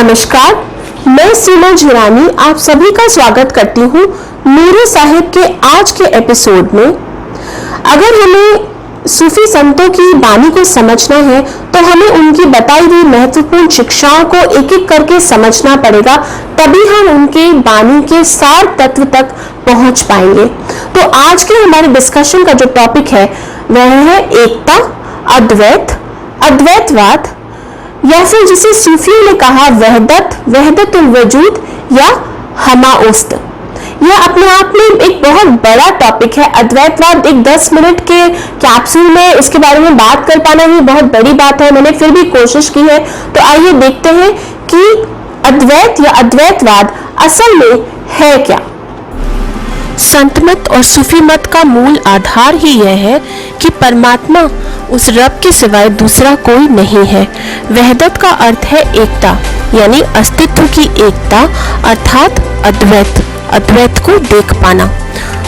नमस्कार, मैं सीमा जिरानी आप सभी का स्वागत करती हूँ नूरे साहिब के आज के एपिसोड में। अगर हमें सूफी संतों की बानी को समझना है तो हमें उनकी बताई हुई महत्वपूर्ण शिक्षाओं को एक एक करके समझना पड़ेगा, तभी हम उनके बानी के सार तत्व तक पहुंच पाएंगे। तो आज के हमारे डिस्कशन का जो टॉपिक है वह है एकता, अद्वैत, अद्वैतवाद, या फिर जिसे सूफियों ने कहा वहदतुल वजूद या हमाउस्त। यह अपने आप में एक बहुत बड़ा टॉपिक है। अद्वैतवाद एक 10 मिनट के कैप्सूल में इसके बारे में बात कर पाना भी बहुत बड़ी बात है। मैंने फिर भी कोशिश की है, तो आइए देखते हैं कि अद्वैत या अद्वैतवाद असल में है क्या। संत मत और सूफी मत का मूल आधार ही यह है कि परमात्मा उस रब के सिवाय दूसरा कोई नहीं है। वहदत का अर्थ है एकता, यानी अस्तित्व की एकता, अर्थात अद्वैत, अद्वैत को देख पाना।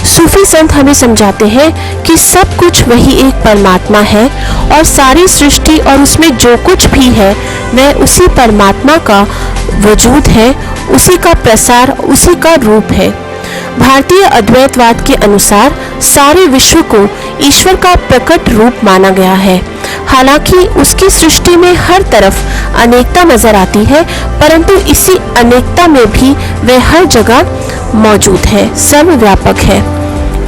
सूफी संत हमें समझाते हैं कि सब कुछ वही एक परमात्मा है और सारी सृष्टि और उसमें जो कुछ भी है वह उसी परमात्मा का वजूद है, उसी का प्रसार, उसी का रूप है। भारतीय अद्वैतवाद के अनुसार सारे विश्व को ईश्वर का प्रकट रूप माना गया है। हालांकि उसकी सृष्टि में हर तरफ अनेकता नजर आती है, परंतु इसी अनेकता में भी वह हर जगह मौजूद है, सर्वव्यापक है।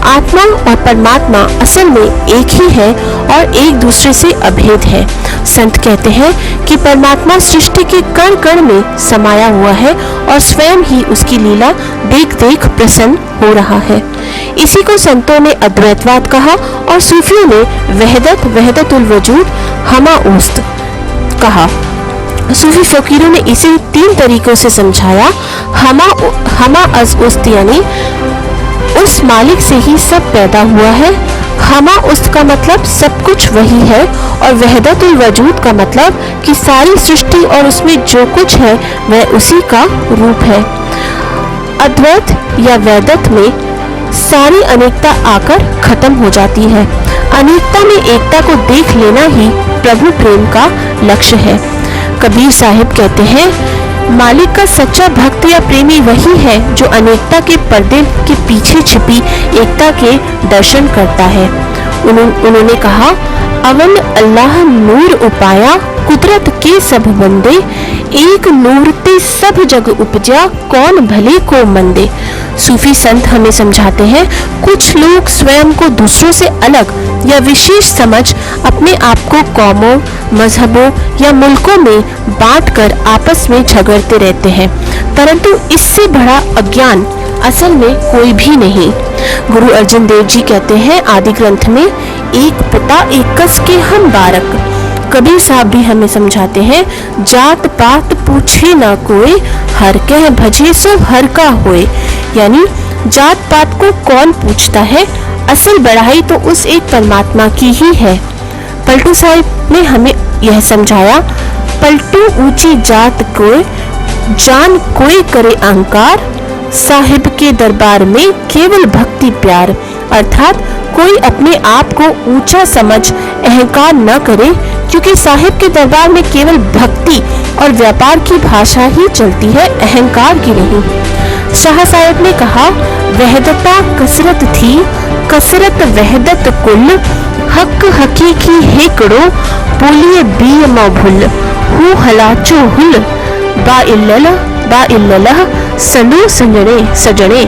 आत्मा और परमात्मा असल में एक ही है और एक दूसरे से अभेद है। संत कहते हैं कि परमात्मा सृष्टि के कण कण में समाया हुआ है और स्वयं ही उसकी लीला देख देख प्रसन्न हो रहा है। इसी को संतों ने अद्वैतवाद कहा और सूफियों ने वहदतुल वजूद हमाउस्त कहा। सूफी फकीरों ने इसे 3 तरीकों से समझाया। हमाउस्त यानी उस मालिक से ही सब पैदा हुआ है। हमाउस्त का मतलब सब कुछ वही है और वहदतुल वजूद का मतलब कि सारी सृष्टि और उसमें जो कुछ है वह उसी का रूप है। अद्वैत या वैदत में सारी अनेकता आकर खत्म हो जाती है। अनेकता में एकता को देख लेना ही प्रभु प्रेम का लक्ष्य है। कबीर साहिब कहते हैं, मालिक का सच्चा भक्त या प्रेमी वही है जो अनेकता के पर्दे के पीछे छिपी एकता के दर्शन करता है। उन्होंने कहा, अवन अल्लाह नूर उपाया, कुदरत के सब बंदे, एक नूर ते सब जग उपजा, कौन भले को मंदे। सूफी संत हमें समझाते हैं, कुछ लोग स्वयं को दूसरों से अलग या विशेष समझ अपने आप को कौमों, मजहबों या मुल्कों में बांटकर आपस में झगड़ते रहते हैं, परंतु इससे बड़ा अज्ञान असल में कोई भी नहीं। गुरु अर्जुन देव जी कहते हैं आदि ग्रंथ में, एक पिता एक कस के हम बारक। कबीर साहब भी हमें समझाते हैं, जात पात पूछे ना कोई, हर कह भजे सो हर का होए। यानी जात पात को कौन पूछता है, असल बढ़ाई तो उस एक परमात्मा की ही है। पलटू साहिब ने हमें यह समझाया, पलटू ऊंची जात कोई, जान कोई करे अहंकार, साहिब के दरबार में केवल भक्ति प्यार। अर्थात कोई अपने आप को ऊंचा समझ अहंकार न करे, क्योंकि साहिब के दरबार में केवल भक्ति और व्यापार की भाषा ही चलती है, अहंकार की नहीं। शाह साहिब ने कहा, वहदता कसरत थी, कसरत वहदत कुल, हक हकीकी हेकड़ो, बोलिए बी मौभुल, हु हलाचो हुल, बाइल्लह सनु सजने।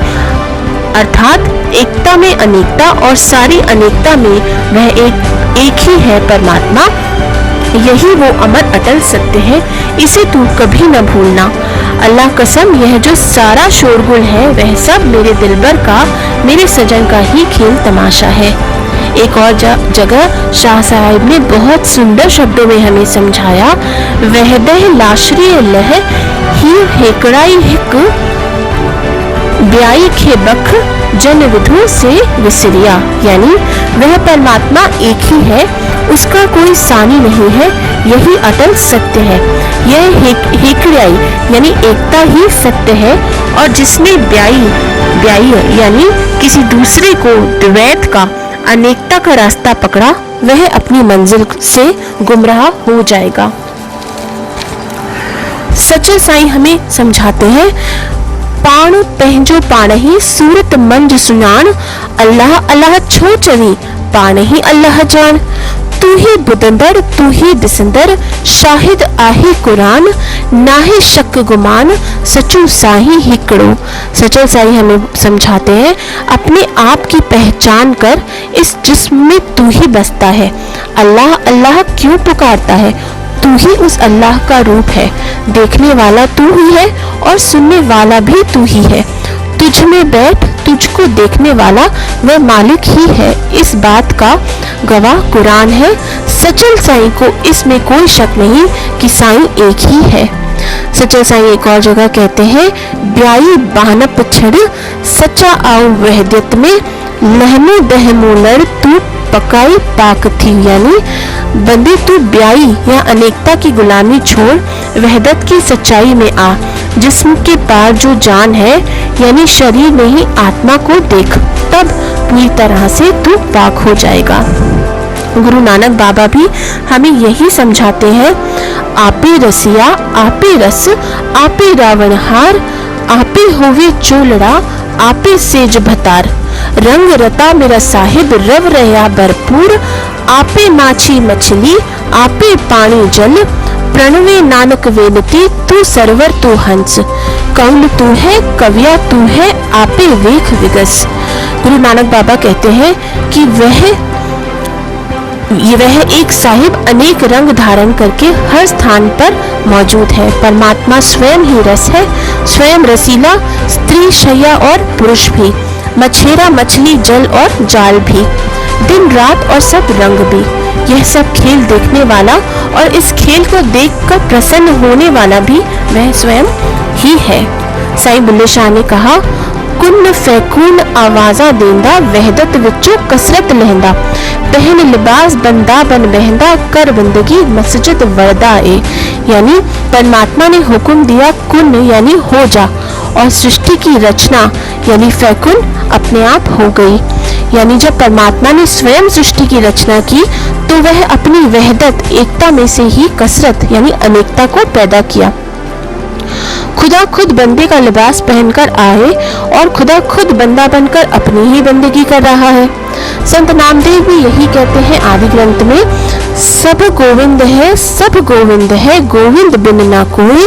अर्थात एकता में अनेकता और सारी अनेकता में वह एक ही है परमात्मा। यही वो अमर अटल सत्य है, इसे तू कभी न भूलना। अल्लाह कसम, यह जो सारा शोरगुल है वह सब मेरे दिलबर का, मेरे सजन का ही खेल तमाशा है। एक और जगह शाह साहिब ने बहुत सुंदर शब्दों में हमें समझाया, वहदह लाशरी लह ही हेकड़ाई हिक, ब्याई खे बख जन विधु से विसरिया। यानी वह परमात्मा एक ही है, उसका कोई सानी नहीं है, यही अटल सत्य है। यह हेकड़ाई यानी एकता ही सत्य है, और जिसने ब्याई यानी किसी दूसरे को द्वैत का, अनेकता का रास्ता पकड़ा, वह अपनी मंजिल से गुमराह हो जाएगा। सचल साईं हमें समझाते हैं, पाण पंहिंजो पाण ही सूरत मंझ सुञाण, अल्लाह अल्लाह छो चवी पाण ही अल्लाह जान। तू ही बुधंदड़ तू ही दिसंदड़, शाहिद आहे कुरान, नाहे शक गुमान, सचू साईं हिकड़ो। सचल साईं हमें समझाते हैं, अपने आप की पहचान कर, इस जिस्म में तू ही बसता है। अल्लाह अल्लाह क्यों पुकारता है? तू ही उस अल्लाह का रूप है। देखने वाला तू ही है और सुनने वाला भी तू ही है। तुझ में बैठ तुझको देखने वाला वह मालिक ही है। इस बात का गवाह कुरान है। सचल साईं को इसमें कोई शक नहीं कि साईं एक ही है। सचल साईं एक और जगह कहते हैं, ब्याई बानप छड़ सच्चा आओ वहदत में, लहनो दहमो लड़ तू पकाई पाक थी। यानी बंदे तू ब्याई या अनेकता की गुलामी छोड़ वहदत की सच्चाई में आ। जिस्म के पार जो जान है, यानी शरीर नहीं आत्मा को देख, तब पूरी तरह से तू पाक हो जाएगा। गुरु नानक बाबा भी हमें यही समझाते हैं, आपे रसिया आपे रस आपे रावणहार, आपे होवे चोलड़ा आपे सेज भतार, रंग रता मेरा साहिब रव रहा भरपूर, आपे माछी मछली आपे पानी जल, प्रणवे नानक वेदती तू सरवर तू हंस, कौल तू है कविया तू है आपे वेख विगस। गुरु नानक बाबा कहते हैं कि वह एक साहिब अनेक रंग धारण करके हर स्थान पर मौजूद है। परमात्मा स्वयं ही रस है, स्वयं रसीला, स्त्री शैया और पुरुष भी, मछेरा मछली जल और जाल भी, दिन रात और सब रंग भी। यह सब खेल देखने वाला और इस खेल को देखकर प्रसन्न होने वाला भी वह स्वयं ही है। साईं बुल्ले शाह ने कहा, कुन फैकून आवाजा देंदा वहदत विचो कसरत लहंदा, पहन लिबास बंदा बन बहंदा कर बंदगी मस्जिद वर्दा ए। यानी परमात्मा ने हुक्म दिया कुन यानी हो जा, और सृष्टि की रचना यानी फैकुन अपने आप हो गई। यानी जब परमात्मा ने स्वयं सृष्टि की रचना की तो वह अपनी वहदत एकता में से ही कसरत यानी अनेकता को पैदा किया। खुदा खुद बंदे का लिबास पहनकर आए और खुदा खुद बंदा बनकर अपनी ही बंदगी कर रहा है। संत नामदेव भी यही कहते हैं आदि ग्रंथ में, सब गोविंद है गोविंद बिन ना कोई,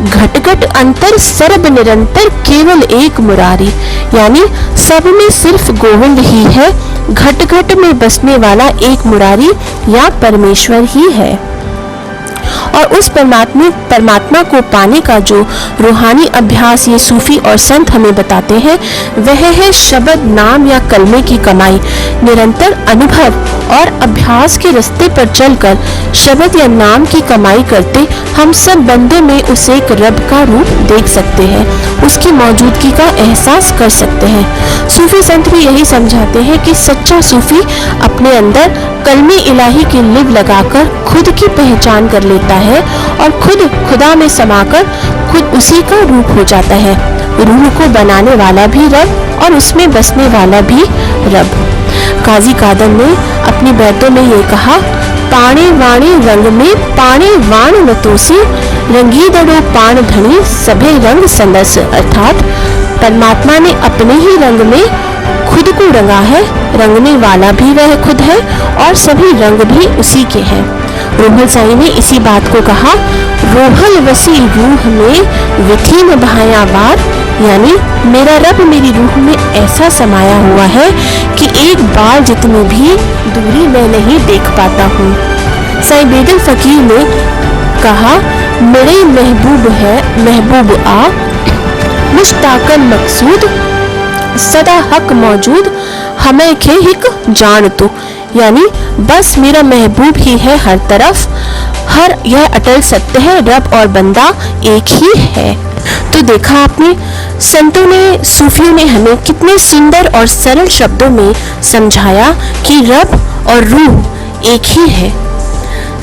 घट घट अंतर सर्ब निरंतर केवल एक मुरारी। यानी सब में सिर्फ गोविंद ही है, घट घट में बसने वाला एक मुरारी या परमेश्वर ही है। और उस परमात्मा को पाने का जो रूहानी अभ्यास ये सूफी और संत हमें बताते हैं, वह है शब्द नाम या कलमे की कमाई। निरंतर अनुभव और अभ्यास के रास्ते पर चलकर शब्द या नाम की कमाई करते हम सब बंदों में उस एक रब का रूप देख सकते हैं, उसकी मौजूदगी का एहसास कर सकते हैं। सूफी संत भी यही समझाते हैं कि सच्चा सूफी अपने अंदर कलमे इलाही की लिव लगाकर खुद की पहचान कर लेता है और खुद खुदा में समाकर खुद उसी का रूप हो जाता है। रूह को बनाने वाला भी रब और उसमें बसने वाला भी रब। काजी कादर ने अपनी बैतों में ये कहा, पाणे वाणे रंग में पाणे वाण नतोसी, रंगी दड़ो पाण धनी सभे रंग संदस। अर्थात परमात्मा ने अपने ही रंग में खुद को रंगा है, रंगने वाला भी वह खुद है और सभी रंग भी उसी के हैं। रोहल साईं ने इसी बात को कहा, रोहल वसी रूह में विथीन भाया वार, यानी मेरा रब मेरी रूह में ऐसा समाया हुआ है कि एक बार जितनी भी दूरी मैं नहीं देख पाता हूँ। साईं बेदल फकीर ने कहा, मेरे महबूब है महबूब आ, मुश्ताकन मकसूद सदा हक मौजूद, हमें के हिक जान तो। यानी बस मेरा महबूब ही है हर तरफ, हर यह अटल सत्य है, रब और बंदा एक ही है। तो देखा आपने, संतों ने सूफियों ने हमें कितने सुंदर और सरल शब्दों में समझाया कि रब और रूह एक ही है।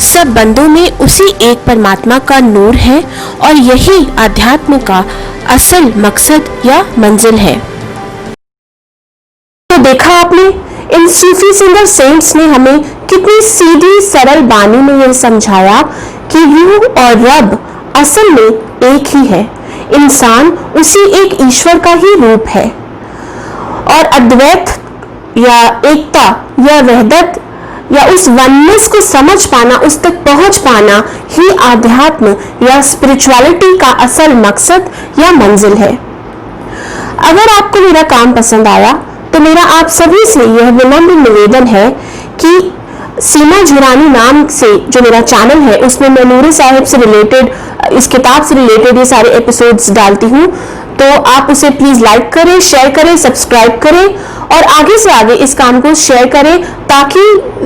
सब बंदों में उसी एक परमात्मा का नूर है और यही आध्यात्म का असल मकसद या मंजिल है। तो देखा आपने, इन सूफी सिंगर सेंट्स ने हमें कितनी सीधी सरल बानी में यह समझाया कि रूह और रब असल में एक ही है। इंसान उसी एक ईश्वर का ही रूप है और अद्वैत या एकता या वहदत या उस वननेस को समझ पाना, उस तक पहुंच पाना ही आध्यात्म या स्पिरिचुअलिटी का असल मकसद या मंजिल है। अगर आपको मेरा काम पसंद आया तो मेरा आप सभी से यह विनम्र निवेदन है कि सीमा झुरानी नाम से जो मेरा चैनल है उसमें मैं नूरे साहिब से रिलेटेड, इस किताब से रिलेटेड ये सारे एपिसोड्स डालती हूँ, तो आप उसे प्लीज लाइक करें, शेयर करें, सब्सक्राइब करें और आगे से आगे इस काम को शेयर करें ताकि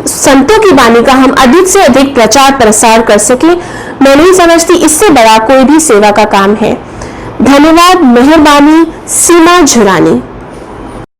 संतों की वाणी का हम अधिक से अधिक प्रचार प्रसार कर सके। मैं नहीं समझती इससे बड़ा कोई भी सेवा का काम है। धन्यवाद, मेहरबानी। सीमा झुरानी।